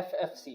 FFC,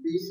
20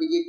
DAP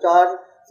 4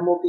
MOP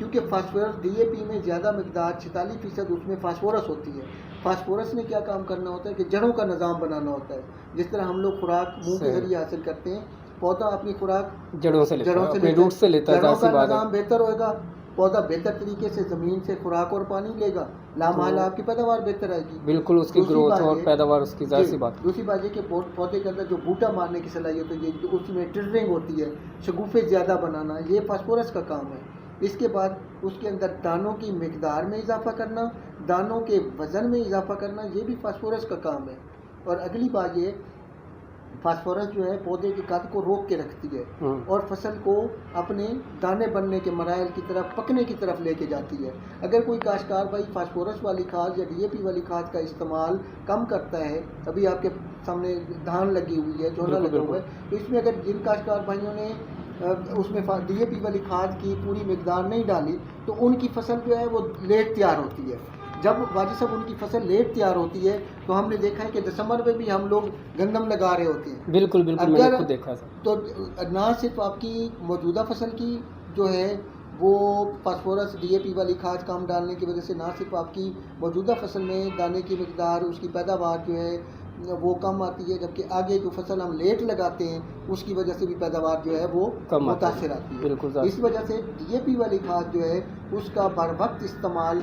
کیونکہ phosphorus DAP میں زیادہ مقدار 46% اس میں فاسفورس ہوتی ہے. فاسفورس نے کیا کام کرنا ہوتا ہے کہ جڑوں کا نظام بنانا ہوتا ہے. جس طرح ہم لوگ خوراک منہ کے ذریعے حاصل کرتے ہیں، پودا اپنی خوراک جڑوں سے لیتا ہے. جڑوں کا نظام بہتر ہوئے گا، پودا بہتر طریقے سے زمین سے خوراک اور پانی لے گا، لامحالہ آپ کی پیداوار بہتر آئے گی. بالکل، اس کی گروتھ اور پیداوار اس کی ظاہر سی بات. دوسری بات یہ کہ پودے کے اندر جو بوٹا مارنے کی صلاحیت ہوتی ہے، اس میں ٹرننگ ہوتی ہے، شگوفے زیادہ بنانا، یہ فاسفورس کا کام ہے. اس کے بعد اس کے اندر دانوں کی مقدار میں اضافہ کرنا، دانوں کے وزن میں اضافہ کرنا، یہ بھی فاسفورس کا کام ہے. اور اگلی بات یہ، فاسفورس جو ہے پودے کی قد کو روک کے رکھتی ہے اور فصل کو اپنے دانے بننے کے مراحل کی طرف، پکنے کی طرف لے کے جاتی ہے. اگر کوئی کاشتکار بھائی فاسفورس والی کھاد یا DAP والی کھاد کا استعمال کم کرتا ہے، ابھی آپ کے سامنے دھان لگی ہوئی ہے، جونا لگا ہوا ہے، تو اس میں اگر جن کاشتکار بھائیوں نے اس میں DAP والی کھاد کی پوری مقدار نہیں ڈالی تو ان کی فصل جو ہے وہ لیٹ تیار ہوتی ہے. جب واجد صاحب ان کی فصل لیٹ تیار ہوتی ہے تو ہم نے دیکھا ہے کہ دسمبر میں بھی ہم لوگ گندم لگا رہے ہوتے ہیں. بالکل بالکل، میں نے خود دیکھا. تو نہ صرف آپ کی موجودہ فصل کی جو ہے وہ فاسفورس DAP والی کھاد کام ڈالنے کی وجہ سے نہ صرف آپ کی موجودہ فصل میں دانے کی مقدار، اس کی پیداوار جو ہے وہ کم آتی ہے، جبکہ آگے جو فصل ہم لیٹ لگاتے ہیں اس کی وجہ سے بھی پیداوار جو ہے وہ متاثر آتی ہے. بالکل، اس وجہ سے DAP والی کھاد جو ہے اس کا بر وقت استعمال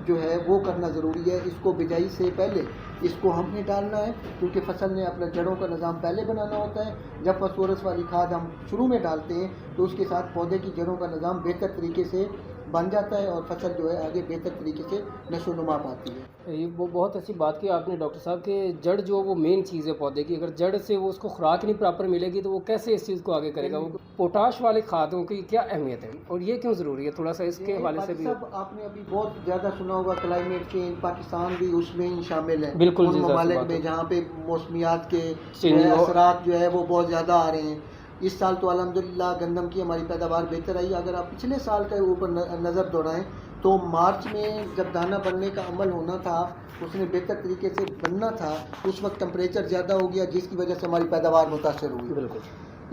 جو ہے وہ کرنا ضروری ہے. اس کو بجائی سے پہلے اس کو ہم نے ڈالنا ہے، کیونکہ فصل نے اپنا جڑوں کا نظام پہلے بنانا ہوتا ہے. جب فاسفورس والی کھاد ہم شروع میں ڈالتے ہیں تو اس کے ساتھ پودے کی جڑوں کا نظام بہتر طریقے سے بن جاتا ہے اور فصل جو ہے آگے بہتر طریقے سے نشو و نما پاتی ہے. یہ وہ بہت اچھی بات کی آپ نے ڈاکٹر صاحب کہ جڑ جو وہ مین چیز ہے پودے کی، اگر جڑ سے وہ اس کو خوراک نہیں پراپر ملے گی تو وہ کیسے اس چیز کو آگے کرے گا. وہ پوٹاش والے کھادوں کی کیا اہمیت ہے اور یہ کیوں ضروری ہے، تھوڑا سا اس کے حوالے سے بھی. آپ نے ابھی بہت زیادہ سنا ہوگا کلائمیٹ چینج، پاکستان بھی اس میں ہی شامل ہے. بالکل، ان ممالک میں جہاں پہ موسمیات کے اثرات جو ہے وہ بہت زیادہ آ رہے ہیں. اس سال تو الحمدللہ گندم کی ہماری پیداوار بہتر آئی. اگر آپ پچھلے سال کے اوپر نظر دوڑائیں تو مارچ میں جب دانہ بننے کا عمل ہونا تھا، اس نے بہتر طریقے سے بننا تھا، اس وقت ٹمپریچر زیادہ ہو گیا جس کی وجہ سے ہماری پیداوار متاثر ہوئی. بالکل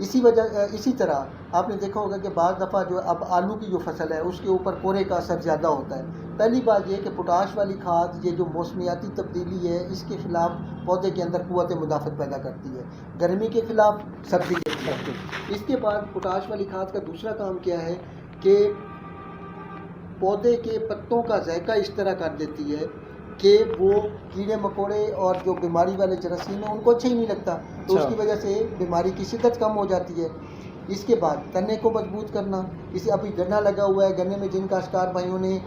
اسی طرح آپ نے دیکھا ہوگا کہ بعض دفعہ جو اب آلو کی جو فصل ہے اس کے اوپر کورے کا اثر زیادہ ہوتا ہے. پہلی بات یہ کہ پوٹاش والی کھاد یہ جو موسمیاتی تبدیلی ہے اس کے خلاف پودے کے اندر قوت مدافعت پیدا کرتی ہے، گرمی کے خلاف، سردی کے خلاف. اس کے بعد پوٹاش والی کھاد کا دوسرا کام کیا ہے کہ پودے کے پتوں کا ذائقہ اس طرح کر دیتی ہے کہ وہ کیڑے مکوڑے اور جو بیماری والے جراثیم ہیں ان کو اچھا ہی نہیں لگتا، تو اس کی وجہ سے بیماری کی شدت کم ہو جاتی ہے. اس کے بعد تنے کو مضبوط کرنا، اسے ابھی گنا لگا ہوا ہے، گنے میں جن کاشتکار بھائیوں نے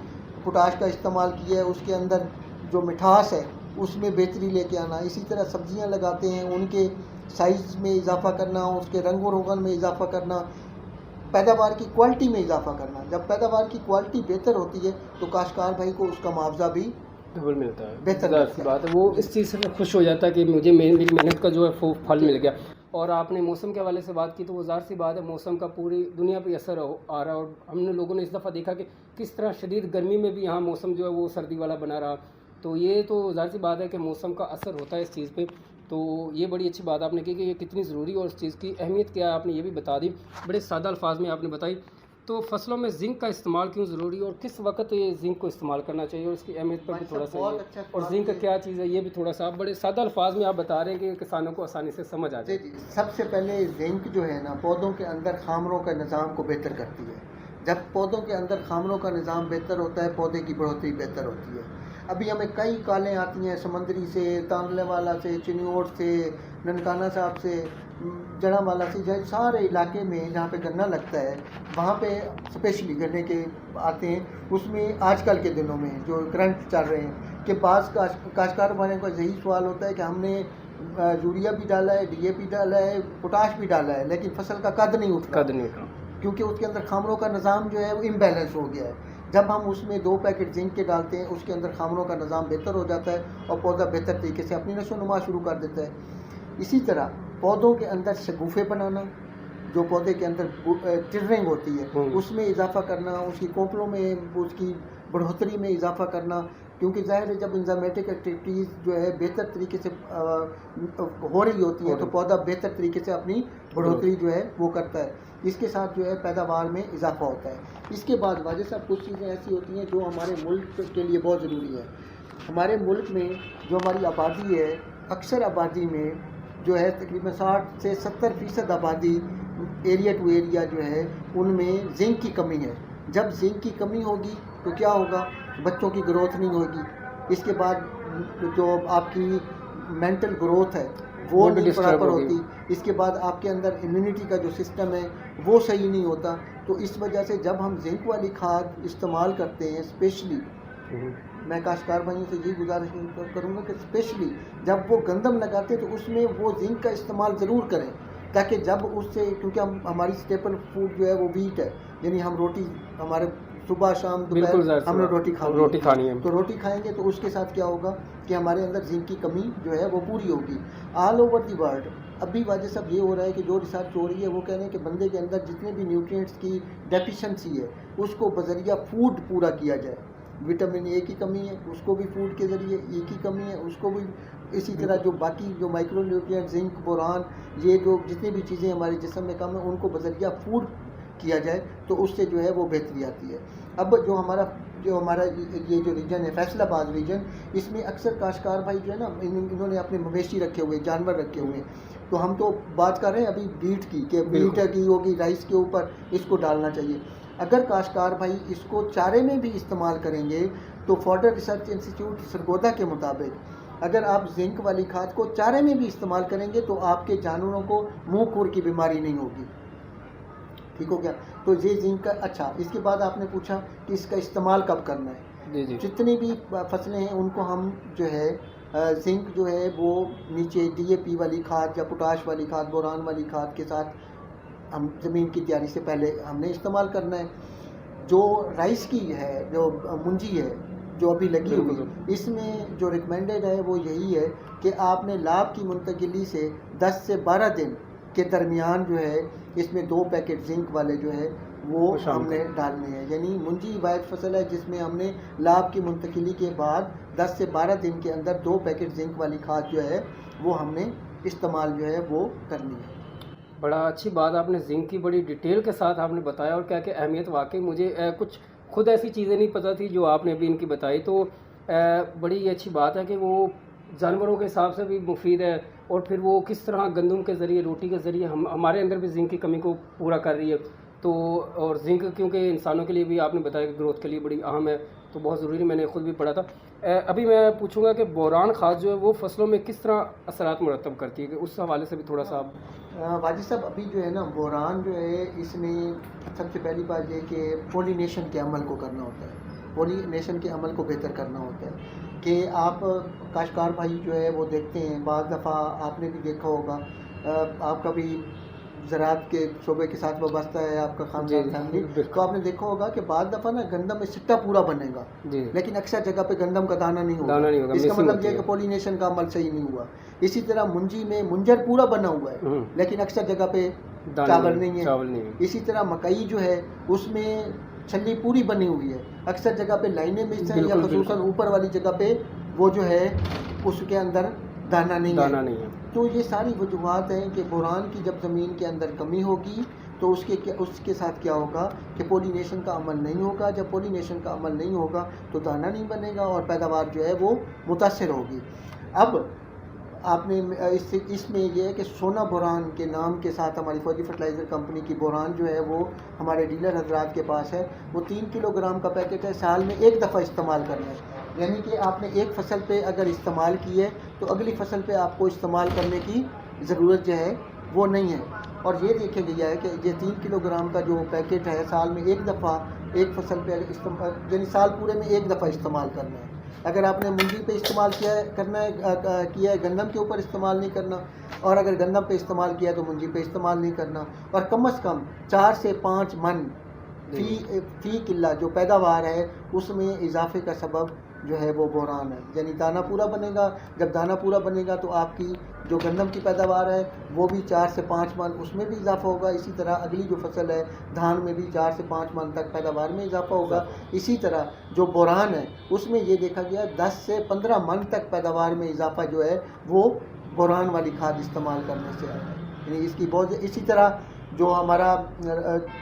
پوٹاش کا استعمال کیا ہے اس کے اندر جو مٹھاس ہے اس میں بہتری لے کے آنا. اسی طرح سبزیاں لگاتے ہیں ان کے سائز میں اضافہ کرنا، اس کے رنگ و روغن میں اضافہ کرنا، پیداوار کی کوالٹی میں اضافہ کرنا. جب پیداوار کی کوالٹی بہتر ہوتی ہے تو کاشتکار بھائی کو اس کا معاوضہ بھی ڈبل ملتا ہے. بہتر بات ہے، وہ اس چیز سے خوش ہو جاتا ہے کہ مجھے میری محنت کا جو ہے پھل مل گیا. اور آپ نے موسم کے حوالے سے بات کی تو وہ ظاہر سی بات ہے موسم کا پوری دنیا پہ اثر آ رہا ہے. اور ہم نے لوگوں نے اس دفعہ دیکھا کہ کس طرح شدید گرمی میں بھی یہاں موسم جو ہے وہ سردی والا بنا رہا. تو یہ تو ظاہر سی بات ہے کہ موسم کا اثر ہوتا ہے اس چیز پہ. تو یہ بڑی اچھی بات آپ نے کی کہ یہ کتنی ضروری اور اس چیز کی اہمیت کیا ہے آپ نے یہ بھی بتا دی، بڑے سادہ الفاظ میں آپ نے بتائی. تو فصلوں میں زنک کا استعمال کیوں ضروری ہے اور کس وقت یہ زنک کو استعمال کرنا چاہیے اور اس کی اہمیت پر بھی تھوڑا سا اور زنک کیا چیز ہے یہ بھی تھوڑا سا آپ بڑے سادہ الفاظ میں آپ بتا رہے ہیں کہ کسانوں کو آسانی سے سمجھ آ جائے. سب سے پہلے زنک جو ہے نا پودوں کے اندر خامروں کا نظام کو بہتر کرتی ہے. جب پودوں کے اندر خامروں کا نظام بہتر ہوتا ہے پودے کی بڑھوتری بہتر ہوتی ہے. ابھی ہمیں کئی کالیں آتی ہیں سمندری سے، تانلے والا سے، چنیوٹ سے، ننکانہ صاحب سے، جڑا والا سے، سارے علاقے میں جہاں پہ گنا لگتا ہے وہاں پہ اسپیشلی گنے کے آتے ہیں. اس میں آج کل کے دنوں میں جو کرنٹ چل رہے ہیں کہ بعض کاشتکار والوں کا یہی سوال ہوتا ہے کہ ہم نے یوریا بھی ڈالا ہے، DAP ڈالا ہے، پوٹاش بھی ڈالا ہے، لیکن فصل کا قد نہیں اٹھا کیونکہ اس کے اندر خامروں کا نظام جو ہے وہ امبیلنس ہو گیا ہے. جب ہم اس میں 2 پیکٹ زنک کے ڈالتے ہیں اس کے اندر خامروں کا نظام بہتر ہو جاتا ہے اور پودا بہتر طریقے سے اپنی نشو و نما شروع کر دیتا ہے. اسی طرح پودوں کے اندر شگوفے بنانا، جو پودے کے اندر ٹرننگ ہوتی ہے اس میں اضافہ کرنا، اس کی کونپلوں میں اس کی بڑھوتری میں اضافہ کرنا، کیونکہ ظاہر ہے جب انزائمیٹک ایکٹیویٹیز جو ہے بہتر طریقے سے ہو رہی ہوتی ہے تو پودا بہتر طریقے سے اپنی بڑھوتری جو ہے وہ کرتا ہے، اس کے ساتھ جو ہے پیداوار میں اضافہ ہوتا ہے۔ اس کے بعد واجد صاحب کچھ چیزیں ایسی ہوتی ہیں جو ہمارے ملک کے لیے بہت ضروری ہے۔ ہمارے ملک میں جو ہماری آبادی ہے، اکثر آبادی میں جو ہے تقریباً 60 سے 70% آبادی ایریا ٹو ایریا جو ہے ان میں زنک کی کمی ہے۔ جب زنک کی کمی ہوگی تو کیا ہوگا؟ بچوں کی گروتھ نہیں ہوگی، اس کے بعد جو آپ کی مینٹل گروتھ ہے وہ نہیں برابر ہوتی، اس کے بعد آپ کے اندر امیونٹی کا جو سسٹم ہے وہ صحیح نہیں ہوتا۔ تو اس وجہ سے جب ہم زنک والی کھاد استعمال کرتے ہیں، اسپیشلی میں کاشتکار بھائیوں سے یہ گزارش کروں گا کہ اسپیشلی جب وہ گندم لگاتے ہیں تو اس میں وہ زنک کا استعمال ضرور کریں، تاکہ جب اس سے، کیونکہ ہماری اسٹیپل فوڈ جو ہے وہ ویٹ ہے، یعنی ہم روٹی، ہمارے صبح شام دوپہر ہم نے روٹی کھانی ہے، تو روٹی کھائیں گے تو اس کے ساتھ کیا ہوگا کہ ہمارے اندر زنک کی کمی جو ہے وہ پوری ہوگی۔ آل اوور دی ورلڈ ابھی واجد صاحب یہ ہو رہا ہے کہ جو ریسرچ ہو رہی ہے وہ کہہ رہے ہیں کہ بندے کے اندر جتنے بھی نیوٹرینٹس کی ڈیفیشنسی ہے اس کو بذریعہ فوڈ پورا کیا جائے۔ وٹامن اے کی کمی ہے، اس کو بھی فوڈ کے ذریعے، ای کی کمی ہے، اس کو بھی اسی طرح جو باقی جو مائکرو نیوٹرینٹ، زنک، بوران، یہ جو جتنی بھی چیزیں ہمارے جسم میں کم ہیں ان کو بذریعہ فوڈ کیا جائے تو اس سے جو ہے وہ بہتری آتی ہے۔ اب جو ہمارا یہ جو ریجن ہے فیصل آباد ریجن، اس میں اکثر کاشتکار بھائی جو ہے نا انہوں نے اپنے مویشی رکھے ہوئے، جانور رکھے ہوئے ہیں، تو ہم تو بات کر رہے ہیں ابھی بیٹ کی کہ بیٹ کی ہوگی رائس کے اوپر اس کو ڈالنا چاہیے۔ اگر کاشتکار بھائی اس کو چارے میں بھی استعمال کریں گے تو فوڈر ریسرچ انسٹیٹیوٹ سرگودا کے مطابق اگر آپ زنک والی کھاد کو چارے میں بھی استعمال کریں گے تو آپ کے جانوروں کو منہ کھور کی بیماری نہیں ہوگی۔ ٹھیک ہو گیا؟ تو یہ زنک کا اچھا۔ اس کے بعد آپ نے پوچھا کہ اس کا استعمال کب کرنا ہے۔ جتنی بھی فصلیں ہیں ان کو ہم جو ہے زنک جو ہے وہ نیچے ڈی اے پی والی کھاد یا پوٹاش والی کھاد، بوران والی کھاد کے ساتھ ہم زمین کی تیاری سے پہلے ہم نے استعمال کرنا ہے۔ جو رائس کی ہے، جو منجی ہے جو ابھی لگی ہوئی، اس میں جو ریکمینڈڈ ہے وہ یہی ہے کہ آپ نے لاب کی منتقلی سے 10 سے 12 دن کے درمیان جو ہے اس میں 2 پیکٹ زنک والے جو ہے وہ ہم نے ڈالنے ہیں۔ یعنی منجی واحد فصل ہے جس میں ہم نے لاب کی منتقلی کے بعد 10 سے 12 دن کے اندر 2 پیکٹ زنک والی کھاد جو ہے وہ ہم نے استعمال جو ہے وہ کرنی ہے۔ بڑا اچھی بات آپ نے زنک کی بڑی ڈیٹیل کے ساتھ آپ نے بتایا، اور کیا کہ اہمیت واقعی مجھے کچھ خود ایسی چیزیں نہیں پتہ تھی جو آپ نے ابھی ان کی بتائی، تو بڑی اچھی بات ہے کہ وہ جانوروں کے حساب سے بھی مفید ہے، اور پھر وہ کس طرح گندم کے ذریعے، روٹی کے ذریعے ہمارے اندر بھی زنک کی کمی کو پورا کر رہی ہے۔ تو اور زنک کیونکہ انسانوں کے لیے بھی آپ نے بتایا کہ گروتھ کے لیے بڑی اہم ہے، تو بہت ضروری، میں نے خود بھی پڑھا تھا۔ ابھی میں پوچھوں گا کہ بوران کھاد جو ہے وہ فصلوں میں کس طرح اثرات مرتب کرتی ہے، کہ اس حوالے سے بھی تھوڑا سا آپ۔ واجد صاحب ابھی جو ہے نا بوران جو ہے اس میں سب سے پہلی بات یہ کہ پولینیشن کے عمل کو کرنا ہوتا ہے، پولینیشن کے عمل کو بہتر کرنا ہوتا ہے کہ آپ کاشتکار بھائی جو ہے وہ دیکھتے ہیں، بعض دفعہ آپ نے بھی دیکھا ہوگا، آپ کا بھی زراعت کے شعبے کے ساتھ وابستہ ہے آپ کا خاندان فیملی، تو آپ نے دیکھا ہوگا کہ بعض دفعہ نا گندم میں سٹا پورا بنے گا لیکن اکثر جگہ پہ گندم کا دانہ نہیں ہوگا، اس کا مطلب یہ ہے کہ پولینیشن کا عمل صحیح نہیں ہوا۔ اسی طرح منجی میں منجر پورا بنا ہوا ہے لیکن اکثر جگہ پہ چاول نہیں ہے۔ اسی طرح مکئی جو ہے اس میں چھلی پوری بنی ہوئی ہے، اکثر جگہ پہ لائنیں مس ہیں، یا خصوصاً اوپر والی جگہ پہ وہ جو ہے اس کے اندر دانہ نہیں ہے۔ تو یہ ساری وجوہات ہیں کہ بوران کی جب زمین کے اندر کمی ہوگی تو اس کے ساتھ کیا ہوگا کہ پولینیشن کا عمل نہیں ہوگا۔ جب پولینیشن کا عمل نہیں ہوگا تو دانہ نہیں بنے گا اور پیداوار جو ہے وہ متاثر ہوگی۔ اب آپ نے اس میں یہ ہے کہ سونا بوران کے نام کے ساتھ ہماری فوجی فرٹیلائزر کمپنی کی بوران جو ہے وہ ہمارے ڈیلر حضرات کے پاس ہے، وہ 3 کلو گرام کا پیکٹ ہے، سال میں 1 دفعہ استعمال کرنا ہے۔ یعنی کہ آپ نے ایک فصل پہ اگر استعمال کی ہے تو اگلی فصل پہ آپ کو استعمال کرنے کی ضرورت جو ہے وہ نہیں ہے۔ اور یہ دیکھا گیا ہے کہ یہ 3 کلو گرام کا جو پیکٹ ہے سال میں 1 دفعہ ایک فصل پہ استعمال، یعنی سال پورے میں 1 دفعہ استعمال کرنا ہے۔ اگر آپ نے منجی پہ استعمال کیا ہے گندم کے اوپر استعمال نہیں کرنا، اور اگر گندم پہ استعمال کیا ہے تو منجی پہ استعمال نہیں کرنا، اور کم از کم 4 سے 5 من فی قلہ جو پیداوار ہے اس میں اضافے کا سبب جو ہے وہ بوران ہے، یعنی دانہ پورا بنے گا۔ جب دانہ پورا بنے گا تو آپ کی جو گندم کی پیداوار ہے وہ بھی 4 سے 5 من اس میں بھی اضافہ ہوگا۔ اسی طرح اگلی جو فصل ہے دھان میں بھی 4 سے 5 من تک پیداوار میں اضافہ ہوگا۔ اسی طرح جو بوران ہے اس میں یہ دیکھا گیا 10 سے 15 من تک پیداوار میں اضافہ جو ہے وہ بوران والی کھاد استعمال کرنے سے آتا ہے۔ یعنی اس کی بہت. اسی طرح جو ہمارا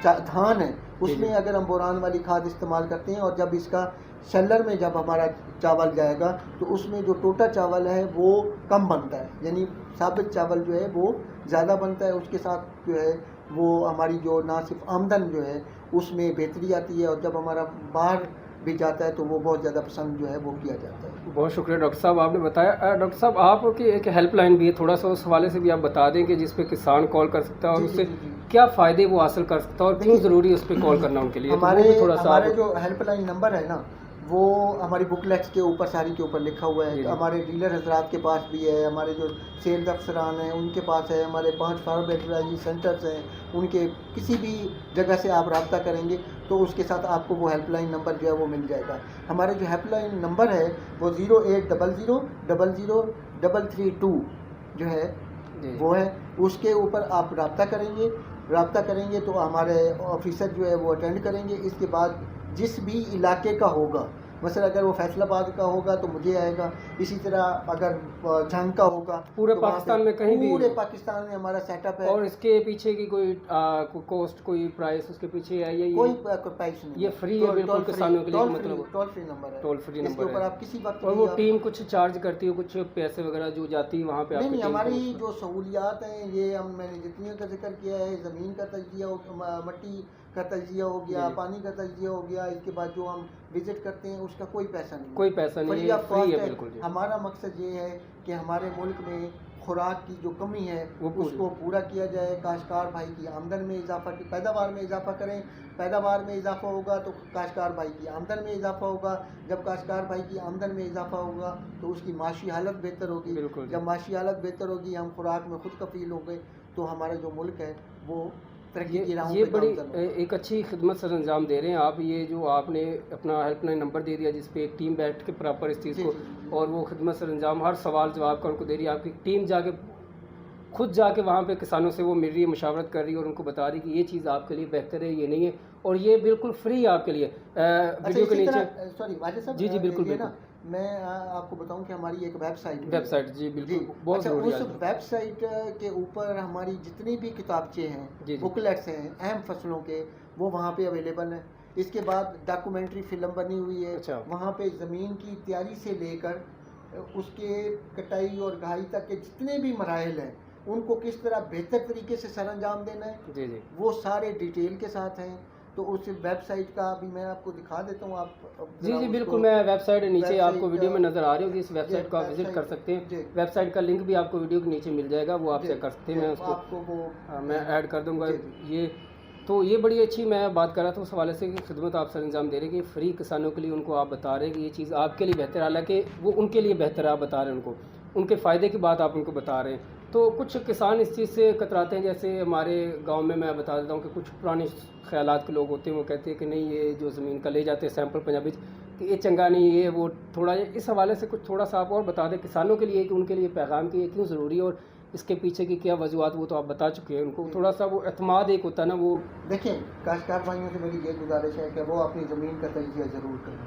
دھان ہے اس میں اگر ہم بوران والی کھاد استعمال کرتے ہیں اور جب اس کا شیلر میں جب ہمارا چاول جائے گا تو اس میں جو ٹوٹا چاول ہے وہ کم بنتا ہے, یعنی ثابت چاول جو ہے وہ زیادہ بنتا ہے. اس کے ساتھ جو ہے وہ ہماری جو نہ صرف آمدن جو ہے اس میں بہتری آتی ہے, اور جب ہمارا باہر بھی جاتا ہے تو وہ بہت زیادہ پسند جو ہے وہ کیا جاتا ہے. بہت شکریہ ڈاکٹر صاحب, آپ نے بتایا. ڈاکٹر صاحب آپ کی ایک ہیلپ لائن بھی ہے, تھوڑا سا اس حوالے سے بھی آپ بتا دیں کہ جس پہ کسان کال کر سکتا ہے اور اس سے کیا فائدے وہ حاصل کر سکتا ہے اور کیوں ضروری ہے اس پہ کال کرنا ان کے لیے. ہمارے جو ہیلپ لائن نمبر ہے نا وہ ہماری بک لیٹس کے اوپر ساری کے اوپر لکھا ہوا ہے. ہمارے ڈیلر حضرات کے پاس بھی ہے, ہمارے جو سیلز افسران ہیں ان کے پاس ہے, ہمارے 5 فارم ایڈوائزری سینٹرز ہیں ان کے کسی بھی جگہ سے آپ رابطہ کریں گے تو اس کے ساتھ آپ کو وہ ہیلپ لائن نمبر جو ہے وہ مل جائے گا. ہمارے جو ہیلپ لائن نمبر ہے وہ 08000000332 جو ہے وہ ہے. اس کے اوپر آپ رابطہ کریں گے تو ہمارے آفیسر جو ہے وہ اٹینڈ کریں گے. اس کے بعد جس بھی علاقے کا ہوگا, مثلا اگر وہ فیصل آباد کا ہوگا تو مجھے آئے گا, اسی طرح اگر جھنگ کا ہوگا پورے پاکستان میں کہیں بھی, پورے پاکستان میں ہمارا سیٹ اپ ہے. اور اس کے پیچھے کی کوئی کوسٹ, کوئی پرائس اس کے پیچھے ہے یا کوئی پرائس نہیں, یہ فری ہے بالکل کسانوں کے لیے, مطلب ٹول فری نمبر ہے, ٹول فری اس کے نمبر اوپر ہے. آپ کسی وقت. اور وہ ٹیم کچھ چارج کرتی ہے, کچھ پیسے وغیرہ جو جاتی ہے وہاں پہ؟ نہیں, ہماری جو سہولیات ہیں یہ میں نے جتنی کا ذکر کیا ہے, زمین کا تجزیہ, مٹی کا تجزیہ ہو گیا, پانی کا تجزیہ ہو گیا, اس کے بعد جو ہم وزٹ کرتے ہیں اس کا کوئی پیسہ نہیں, کوئی پیسہ نہیں, فری ہے بالکل. ہمارا مقصد یہ ہے کہ ہمارے ملک میں خوراک کی جو کمی ہے اس کو پورا کیا جائے. کاشتکار بھائی کی آمدن میں اضافہ, کی پیداوار میں اضافہ کریں. پیداوار میں اضافہ ہوگا تو کاشتکار بھائی کی آمدن میں اضافہ ہوگا. جب کاشتکار بھائی کی آمدن میں اضافہ ہوگا تو اس کی معاشی حالت بہتر ہوگی. جب معاشی حالت بہتر ہوگی, ہم خوراک میں خود کفیل ہو گئے تو ہمارا جو ملک ہے وہ ترقی کی راہوں پہ. یہ بڑی ایک اچھی خدمت سر انجام دے رہے ہیں آپ. یہ جو آپ نے اپنا ہیلپ لائن نمبر دے دیا جس پہ ایک ٹیم بیٹھ کے پراپر اس چیز کو, اور وہ خدمت سر انجام ہر سوال جواب کا ان کو دے رہی ہے. آپ کی ٹیم خود جا کے وہاں پہ کسانوں سے وہ مل رہی ہے, مشاورت کر رہی ہے اور ان کو بتا رہی ہے کہ یہ چیز آپ کے لیے بہتر ہے, یہ نہیں ہے, اور یہ بالکل فری ہے آپ کے لیے. ویڈیو کے نیچے سوری واجد صاحب, جی بالکل بالکل, میں آپ کو بتاؤں کہ ہماری ایک ویب سائٹ, جی بالکل بہت ضروری ہے. اس ویب سائٹ کے اوپر ہماری جتنی بھی کتابچے ہیں, بکلیٹس ہیں اہم فصلوں کے, وہ وہاں پہ اویلیبل ہیں. اس کے بعد ڈاکومنٹری فلم بنی ہوئی ہے, وہاں پہ زمین کی تیاری سے لے کر اس کے کٹائی اور گہائی تک کے جتنے بھی مراحل ہیں ان کو کس طرح بہتر طریقے سے سر انجام دینا ہے, وہ سارے ڈیٹیل کے ساتھ ہیں. تو اس ویب سائٹ کا بھی میں آپ کو دکھا دیتا ہوں. آپ جی بالکل, میں ویب سائٹ نیچے آپ کو ویڈیو میں نظر آ رہی ہوگی, اس ویب سائٹ کو آپ وزٹ کر سکتے ہیں. ویب سائٹ کا لنک بھی آپ کو ویڈیو کے نیچے مل جائے گا, وہ آپ چیک کر سکتے ہیں. میں اس کو میں ایڈ کر دوں گا. یہ بڑی اچھی میں بات کر رہا تھا اس حوالے سے کہ خدمت آپ سر انجام دے رہے کہ فری کسانوں کے لیے ان کو آپ بتا رہے کہ یہ چیز آپ کے لیے بہتر ہے, حالانکہ وہ ان کے لیے بہتر ہے. آپ بتا رہے ہیں ان کو, ان کے فائدے کی بات آپ ان کو بتا رہے ہیں. تو کچھ کسان اس چیز سے کتراتے ہیں, جیسے ہمارے گاؤں میں بتا دیتا ہوں کہ کچھ پرانے خیالات کے لوگ ہوتے ہیں, وہ کہتے ہیں کہ نہیں یہ جو زمین کا لے جاتے ہیں سیمپل پنجابی کہ یہ چنگا نہیں, یہ وہ تھوڑا. اس حوالے سے کچھ تھوڑا سا آپ اور بتا دیں کسانوں کے لیے کہ ان کے لیے پیغام کی یہ کیوں ضروری ہے اور اس کے پیچھے کی کیا وجوہات, وہ تو آپ بتا چکے ہیں. ان کو تھوڑا سا وہ اعتماد ایک ہوتا ہے نا, وہ دیکھیں کاشتکار بھائیوں سے میری یہ گزارش ہے کہ وہ اپنی زمین کا تجزیہ ضرور کریں.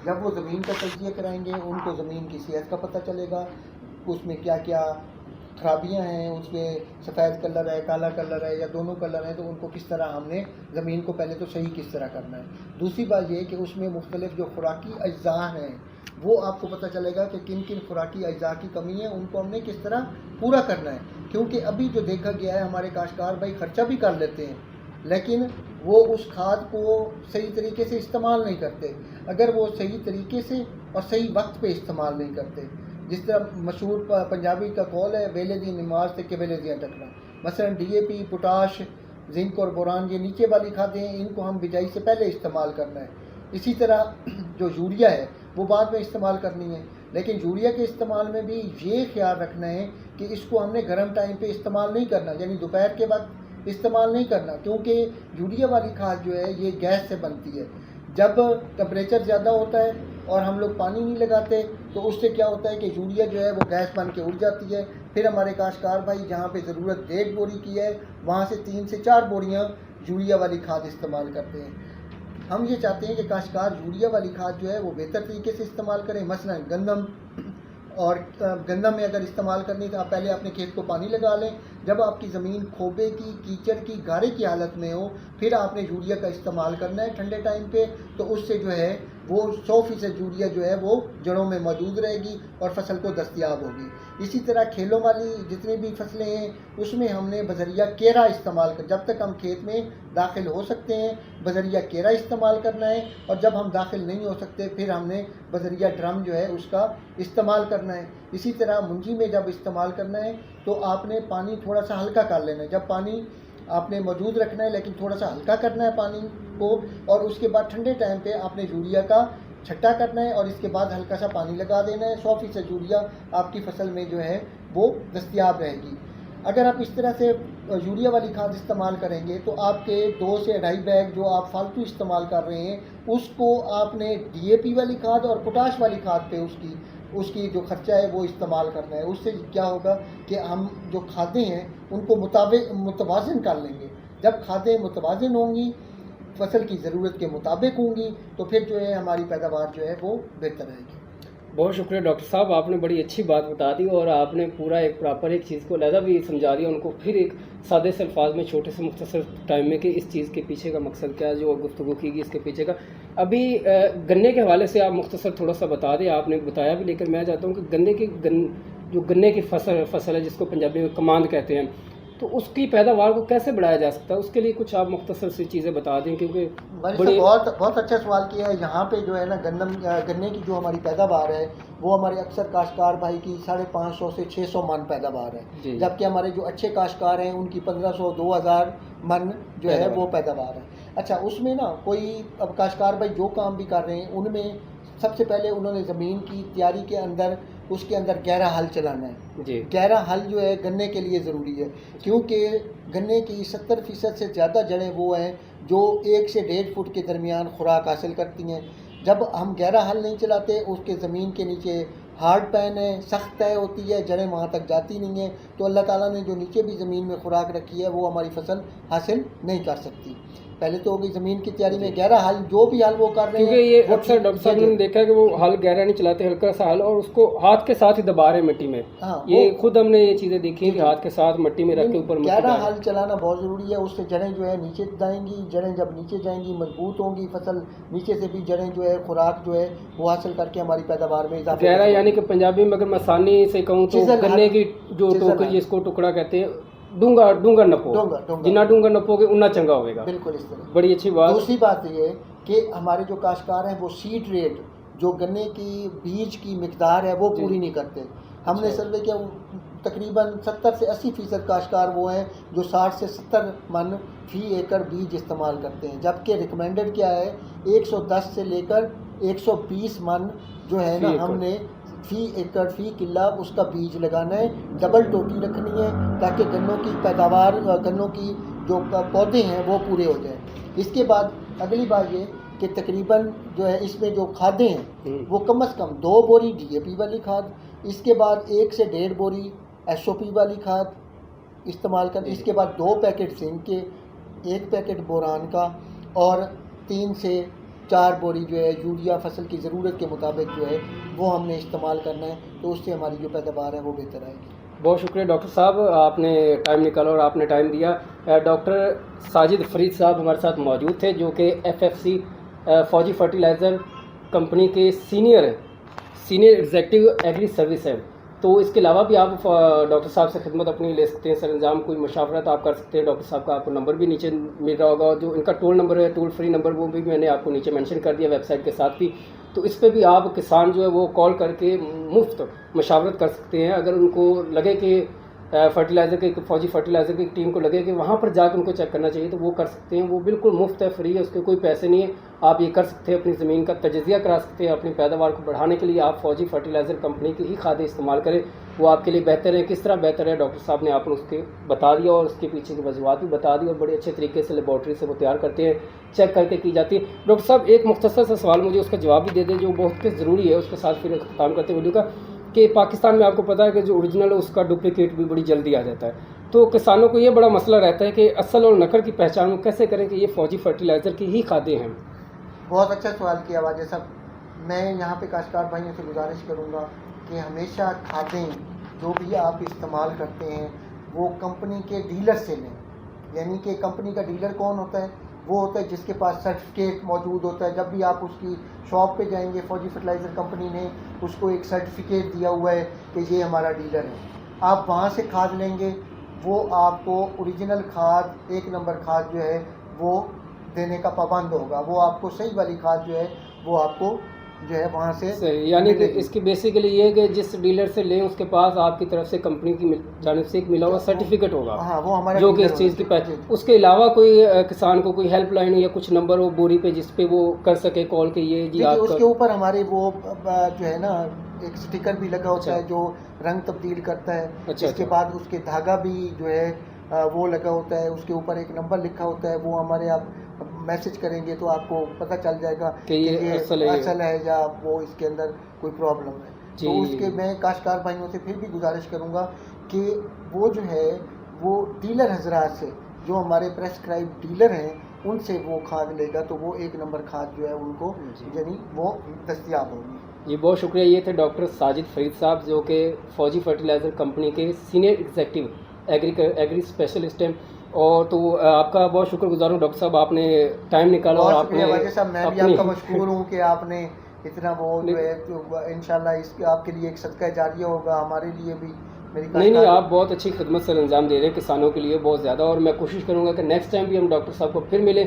جب وہ زمین کا تجزیہ کرائیں گے ان کو زمین کی صحت کا پتہ چلے گا, اس میں کیا کیا خرابیاں ہیں, اس میں سفید کلر ہے, کالا کلر ہے یا دونوں کلر ہیں, تو ان کو کس طرح ہم نے زمین کو پہلے تو صحیح کس طرح کرنا ہے. دوسری بات یہ کہ اس میں مختلف جو خوراکی اجزاء ہیں وہ آپ کو پتہ چلے گا کہ کن کن خوراکی اجزاء کی کمی ہے, ان کو ہم نے کس طرح پورا کرنا ہے. کیونکہ ابھی جو دیکھا گیا ہے ہمارے کاشتکار بھائی خرچہ بھی کر لیتے ہیں لیکن وہ اس کھاد کو صحیح طریقے سے استعمال نہیں کرتے. اگر وہ صحیح طریقے سے اور صحیح وقت پہ استعمال نہیں کرتے, جس طرح مشہور پنجابی کا قول ہے ویلے دی نماز تے کہ ویلے دیا ٹکنا, مثلا D A P, potash, zinc اور بوران, یہ نیچے والی کھادیں ہیں, ان کو ہم بجائی سے پہلے استعمال کرنا ہے. اسی طرح جو یوریا ہے وہ بعد میں استعمال کرنی ہے, لیکن یوریا کے استعمال میں بھی یہ خیال رکھنا ہے کہ اس کو ہم نے گرم ٹائم پہ استعمال نہیں کرنا, یعنی دوپہر کے وقت استعمال نہیں کرنا, کیونکہ یوریا والی کھاد جو ہے یہ گیس سے بنتی ہے. جب ٹمپریچر زیادہ ہوتا ہے اور ہم لوگ پانی نہیں لگاتے تو اس سے کیا ہوتا ہے کہ یوریا جو ہے وہ گیس بن کے اڑ جاتی ہے. پھر ہمارے کاشتکار بھائی جہاں پہ ضرورت 1.5 بوری کی ہے وہاں سے 3 سے 4 بوریاں یوریا والی کھاد استعمال کرتے ہیں. ہم یہ چاہتے ہیں کہ کاشتکار یوریا والی کھاد جو ہے وہ بہتر طریقے سے استعمال کریں. مثلا گندم اور گندم میں اگر استعمال کرنی تو آپ پہلے اپنے کھیت کو پانی لگا لیں. جب آپ کی زمین کھوبے کی، کیچڑ کی، گارے کی حالت میں ہو پھر آپ نے یوریا کا استعمال کرنا ہے ٹھنڈے ٹائم پہ. تو اس سے جو ہے وہ 100% یوریا جو ہے وہ جڑوں میں موجود رہے گی اور فصل کو دستیاب ہوگی. اسی طرح کھیلوں والی جتنی بھی فصلیں ہیں اس میں ہم نے بذریعہ کیرا استعمال کر، جب تک ہم کھیت میں داخل ہو سکتے ہیں بذریعہ کیرا استعمال کرنا ہے، اور جب ہم داخل نہیں ہو سکتے پھر ہم نے بذریعہ ڈرم جو ہے اس کا استعمال کرنا ہے. اسی طرح منجی میں جب استعمال کرنا ہے تو آپ نے پانی تھوڑا سا ہلکا کر لینا ہے. جب پانی آپ نے موجود رکھنا ہے لیکن تھوڑا سا ہلکا کرنا ہے پانی کو، اور اس کے بعد ٹھنڈے ٹائم پہ آپ نے یوریا کا چھٹا کرنا ہے اور اس کے بعد ہلکا سا پانی لگا دینا ہے. 100% یوریا آپ کی فصل میں جو ہے وہ دستیاب رہے گی. اگر آپ اس طرح سے یوریا والی کھاد استعمال کریں گے تو آپ کے 2 سے 2.5 بیگ جو آپ فالتو استعمال کر رہے ہیں اس کو آپ نے DAP والی کھاد اور پوٹاش والی کھاد پہ اس کی جو خرچہ ہے وہ استعمال کرنا ہے. اس سے کیا ہوگا کہ ہم جو کھادیں ہیں ان کو متوازن کر لیں گے. جب کھادیں متوازن ہوں گی، فصل کی ضرورت کے مطابق ہوں گی، تو پھر جو ہے ہماری پیداوار جو ہے وہ بہتر رہے گی. بہت شکریہ ڈاکٹر صاحب، آپ نے بڑی اچھی بات بتا دی اور آپ نے پورا ایک پراپر ایک چیز کو علیحدہ بھی سمجھا دیا ان کو، پھر ایک سادے سے الفاظ میں چھوٹے سے مختصر ٹائم میں کہ اس چیز کے پیچھے کا مقصد کیا ہے جو گفتگو کی گئی اس کے پیچھے کا. ابھی گنے کے حوالے سے آپ مختصر تھوڑا سا بتا دیں، آپ نے بتایا بھی، لیکن میں چاہتا ہوں کہ گنے کی فصل ہے جس کو پنجابی میں کماند کہتے ہیں، تو اس کی پیداوار کو کیسے بڑھایا جا سکتا ہے، اس کے لیے کچھ آپ مختصر سی چیزیں بتا دیں کیونکہ بہت اچھا سوال کیا ہے. یہاں پہ جو ہے نا گنے کی جو ہماری پیداوار ہے وہ ہمارے اکثر کاشتکار بھائی کی 550 سے 600 من پیداوار ہے، جبکہ ہمارے جو اچھے کاشتکار ہیں ان کی 1500 2000 من جو ہے وہ پیداوار ہے. اچھا، اس میں نا کوئی اب کاشتکار بھائی جو کام بھی کر رہے ہیں ان میں سب سے پہلے انہوں نے زمین کی تیاری کے اندر اس کے اندر گہرا حل چلانا ہے. گہرا حل جو ہے گنے کے لیے ضروری ہے کیونکہ گنے کی 70% سے زیادہ جڑیں وہ ہیں جو 1 سے 1.5 فٹ کے درمیان خوراک حاصل کرتی ہیں. جب ہم گہرا حل نہیں چلاتے اس کے زمین کے نیچے ہارڈ پین ہے، سخت طے ہوتی ہے، جڑیں وہاں تک جاتی نہیں ہیں، تو اللہ تعالیٰ نے جو نیچے بھی زمین میں خوراک رکھی ہے وہ ہماری فصل حاصل نہیں کر سکتی. پہلے تو ہوگی زمین کی تیاری میں گہرا حل، جو بھی حل وہ کر رہے ہیں کیونکہ یہ اکثر ڈاکٹر صاحب نے دیکھا کہ وہ حل گہرا نہیں چلاتے، ہلکا سا حل اور اس کو ہاتھ کے ساتھ ہی دبا رہے ہیں مٹی میں. یہ خود ہم نے یہ چیزیں دیکھی ہیں کہ ہاتھ کے ساتھ مٹی میں رکھ کے اوپر گہرا حل چلانا بہت ضروری ہے. اس سے جڑیں جو ہے نیچے جائیں گی، جڑیں جب نیچے جائیں گی مضبوط ہوں گی فصل، نیچے سے بھی جڑیں جو ہے خوراک جو ہے وہ حاصل کر کے ہماری پیداوار میں اضافہ. گہرا یعنی کہ پنجابی میں اگر میں آسانی سے کہوں تو گنے کی جو ٹوکری جس کو ٹکڑا کہتے ہیں، ڈونگا نپو، جتنا ڈونگا نپو گے اتنا چنگا ہوگا. بالکل اس طرح. بڑی اچھی بات. دوسری بات یہ ہے کہ ہمارے جو کاشتکار ہیں وہ سیڈ ریٹ جو گنے کی بیج کی مقدار ہے وہ پوری نہیں کرتے. ہم نے سروے کیا تقریباً 70 سے 80% کاشتکار وہ ہیں جو 60 سے 70 من فی ایکڑ بیج استعمال کرتے ہیں، جبکہ ریکمینڈڈ کیا ہے 110 سے لے کر 120 من جو ہے نا ہم نے فی ایکڑ فی قلہ اس کا بیج لگانا ہے. ڈبل ٹوٹی رکھنی ہے تاکہ گنوں کی پیداوار، گنوں کی جو پودے ہیں وہ پورے ہو جائیں. اس کے بعد اگلی بات یہ کہ تقریباً جو ہے اس میں جو کھادیں ہیں وہ کم از کم 2 بوری DAP والی کھاد، اس کے بعد 1 سے 1.5 بوری SOP والی کھاد استعمال کریں. اس کے بعد 2 پیکٹ زنک کے، 1 پیکٹ بوران کا اور 3 سے 4 بوری جو ہے یوریا فصل کی ضرورت کے مطابق جو ہے وہ ہم نے استعمال کرنا ہے. تو اس سے ہماری جو پیداوار ہے وہ بہتر آئے گی. بہت شکریہ ڈاکٹر صاحب، آپ نے ٹائم نکالا اور آپ نے ٹائم دیا. ڈاکٹر ساجد فرید صاحب ہمارے ساتھ موجود تھے جو کہ FFC فوجی فرٹیلائزر کمپنی کے سینئر ایگزیکٹو ایگری سروس ہیں. تو اس کے علاوہ بھی آپ ڈاکٹر صاحب سے خدمت اپنی لے سکتے ہیں، سر انجام کوئی مشاورت آپ کر سکتے ہیں. ڈاکٹر صاحب کا آپ کو نمبر بھی نیچے مل رہا ہوگا، جو ان کا ٹول نمبر ہے، ٹول فری نمبر، وہ بھی میں نے آپ کو نیچے مینشن کر دیا ویب سائٹ کے ساتھ بھی. تو اس پہ بھی آپ کسان جو ہے وہ کال کر کے مفت مشاورت کر سکتے ہیں. اگر ان کو لگے کہ فرٹیلائزر کے فوجی فرٹیلائزر کی ٹیم کو لگے کہ وہاں پر جا کے ان کو چیک کرنا چاہیے تو وہ کر سکتے ہیں. وہ بالکل مفت ہے، فری ہے، اس کے کوئی پیسے نہیں ہے. آپ یہ کر سکتے ہیں، اپنی زمین کا تجزیہ کرا سکتے ہیں. اپنی پیداوار کو بڑھانے کے لیے آپ فوجی فرٹیلائزر کمپنی کی ہی کھادیں استعمال کریں، وہ آپ کے لیے بہتر ہے. کس طرح بہتر ہے ڈاکٹر صاحب نے آپ نے اس کے بتا دیا اور اس کے پیچھے کی وجوہات بھی بتا دی، اور بڑے اچھے طریقے سے لیبارٹری سے وہ تیار کرتے ہیں، چیک کر کے کی جاتی ہے. ڈاکٹر صاحب ایک مختصر سا سوال مجھے اس کا جواب بھی دے دیں جو بہت ضروری ہے، اس کے ساتھ پھر اختتام کرتے ہیں ویڈیو کا، کہ پاکستان میں آپ کو پتہ ہے کہ جو اوریجنل ہے اس کا ڈپلیکیٹ بھی بڑی جلدی آ جاتا ہے. تو کسانوں کو یہ بڑا مسئلہ رہتا ہے کہ اصل اور نقل کی پہچان کیسے کریں کہ یہ فوجی فرٹیلائزر کی ہی کھادیں ہیں. بہت اچھا سوال کیا واجد صاحب. میں یہاں پہ کاشتکار بھائیوں سے گزارش کروں گا کہ ہمیشہ کھادیں جو بھی آپ استعمال کرتے ہیں وہ کمپنی کے ڈیلر سے لیں. یعنی کہ کمپنی کا ڈیلر کون ہوتا ہے؟ وہ ہوتا ہے جس کے پاس سرٹیفکیٹ موجود ہوتا ہے. جب بھی آپ اس کی شاپ پہ جائیں گے، فوجی فرٹیلائزر کمپنی نے اس کو ایک سرٹیفکیٹ دیا ہوا ہے کہ یہ ہمارا ڈیلر ہے. آپ وہاں سے کھاد لیں گے، وہ آپ کو اوریجنل کھاد، 1 نمبر کھاد جو ہے وہ دینے کا پابند ہوگا. وہ آپ کو صحیح والی کھاد جو ہے وہ آپ کو جو ہے وہاں سے صحیح. یعنی کہ اس کی بیسیکلی یہ ہے کہ جس ڈیلر سے لیں اس کے پاس آپ کی طرف سے کمپنی کی جانب سے ایک ملا ہوا سرٹیفکیٹ ہوگا. ہاں، وہ ہمارا جو کہ اس چیز کی اس کے علاوہ کوئی کسان کو کوئی ہیلپ لائن یا کچھ نمبر ہو بوری پہ جس پہ وہ کر سکے کال کہ یہ جی آپ اس کے اوپر ہمارے وہ جو ہے نا ایک سٹیکر بھی لگا ہوتا ہے جو رنگ تبدیل کرتا ہے. اس کے بعد اس کے دھاگا بھی جو ہے وہ لگا ہوتا ہے. اس کے اوپر ایک نمبر لکھا ہوتا ہے. وہ ہمارے آپ میسج کریں گے تو آپ کو پتہ چل جائے گا کہ یہ اصل ہے یا وہ اس کے اندر کوئی پرابلم ہے. تو اس کے میں کاشتکار بھائیوں سے پھر بھی گزارش کروں گا کہ وہ جو ہے وہ ڈیلر حضرات سے، جو ہمارے پریسکرائب ڈیلر ہیں، ان سے وہ کھاد لے گا تو وہ 1 نمبر کھاد جو ہے ان کو یعنی وہ دستیاب ہوگی. جی بہت شکریہ. یہ تھے ڈاکٹر ساجد فرید صاحب جو کہ فوجی فرٹیلائزر کمپنی کے سینئر ایگزیکٹو ایگری اسپیشلسٹ ہیں. اور تو آپ کا بہت شکر گزار ہوں ڈاکٹر صاحب، آپ نے ٹائم نکالا اور آپ نے صاحب میں بھی آپ کا مشکور ہوں کہ آپ نے اتنا وہ جو ہے انشاءاللہ اس کے آپ کے لیے ایک صدقہ جاریہ ہوگا، ہمارے لیے بھی. نہیں آپ بہت اچھی خدمت سر انجام دے رہے ہیں کسانوں کے لیے بہت زیادہ. اور میں کوشش کروں گا کہ نیکسٹ ٹائم بھی ہم ڈاکٹر صاحب کو پھر ملیں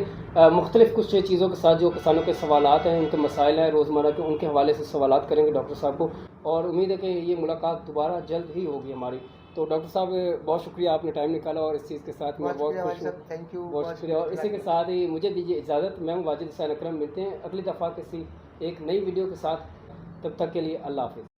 مختلف کچھ چیزوں کے ساتھ جو کسانوں کے سوالات ہیں، ان کے مسائل ہیں روزمرہ کے، ان کے حوالے سے سوالات کریں گے ڈاکٹر صاحب کو. اور امید ہے کہ یہ ملاقات دوبارہ جلد ہی ہوگی ہماری. تو ڈاکٹر صاحب بہت شکریہ، آپ نے ٹائم نکالا اور اس چیز کے ساتھ میں بہت خوش ہوں. تھینک یو، بہت شکریہ. اور اسی کے ساتھ ہی مجھے دیجیے اجازت. میں ہوں واجد حسین اکرم. ملتے ہیں اگلی دفعہ کسی ایک نئی ویڈیو کے ساتھ. تب تک کے لیے اللہ حافظ.